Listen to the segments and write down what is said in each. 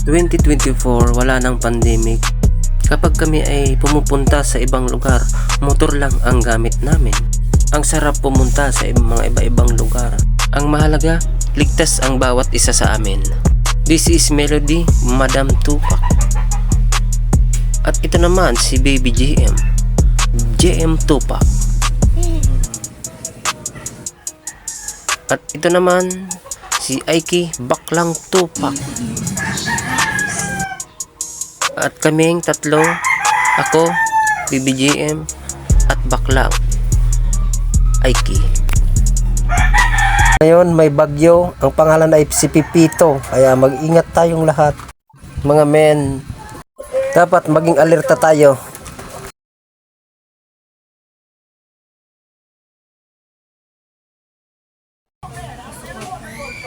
2024, wala nang pandemic. Kapag kami ay pumupunta sa ibang lugar, motor lang ang gamit namin. Ang sarap pumunta sa mga iba-ibang lugar. Ang mahalaga, ligtas ang bawat isa sa amin. This is Melody, Madam Tupac. At ito naman si Baby JM, JM Tupac. At ito naman si Aiki Baklang Tupac. At kaming tatlo, ako, BBJM at Baklang Aiki. Ngayon may bagyo, ang pangalan ay si Pipito, kaya mag-ingat tayong lahat. Mga men, dapat maging alerta tayo.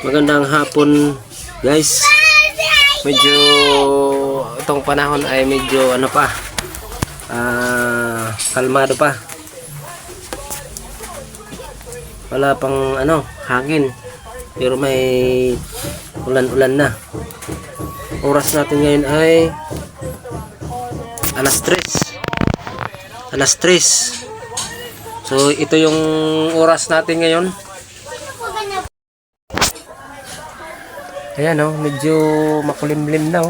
Magandang hapon guys. Medyo itong panahon ay medyo ano pa, kalmado pa. Wala pang hangin, pero may ulan-ulan na. Oras natin ngayon ay alas 3. So ito yung oras natin ngayon. Ayan medyo makulimlim na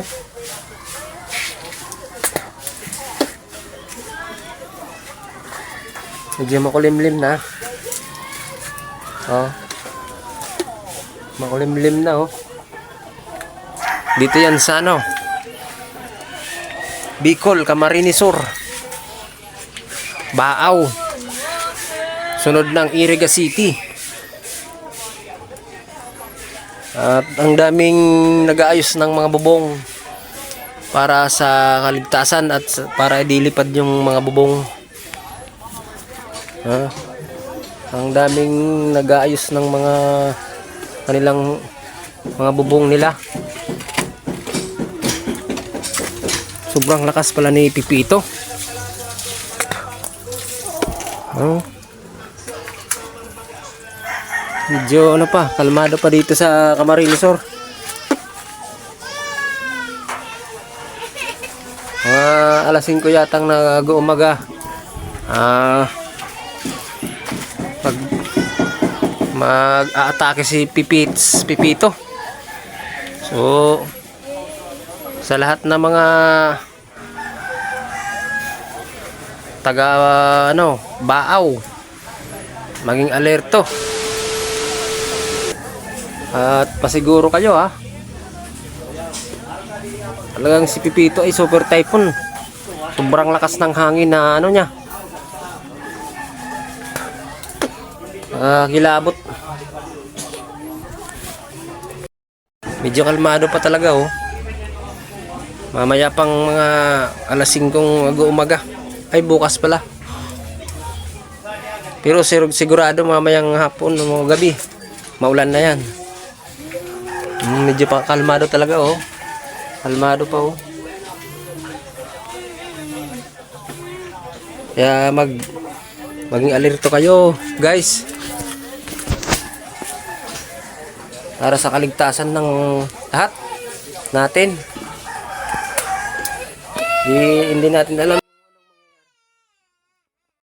Medyo makulimlim na. Makulimlim na Dito yan sa Bicol, Camarines Sur, Baaw, sunod ng Iriga City. At ang daming nag-aayos ng mga bubong para sa kaligtasan at para dilipad yung mga bubong. Ang daming nag-aayos ng mga kanilang mga bubong nila. Sobrang lakas pala ni Pipito. Medyo kalmado pa dito sa Camarines Sur. Alas 5 yatang nag-uumaga. Mag-aatake si Pipito. So sa lahat ng mga taga Baaw, maging alerto. At pasiguro kayo talagang si Pipito ay super typhoon. Sobrang lakas ng hangin na niya. Kilabot. Medyo kalmado pa talaga Mamaya pang mga alas 5 mag-uumaga. Ay bukas pala. Pero sigurado mamayang hapon o gabi maulan na yan. Medyo pa kalmado talaga kalmado pa Kaya maging alerto kayo guys, para sa kaligtasan ng lahat natin. Hindi natin alam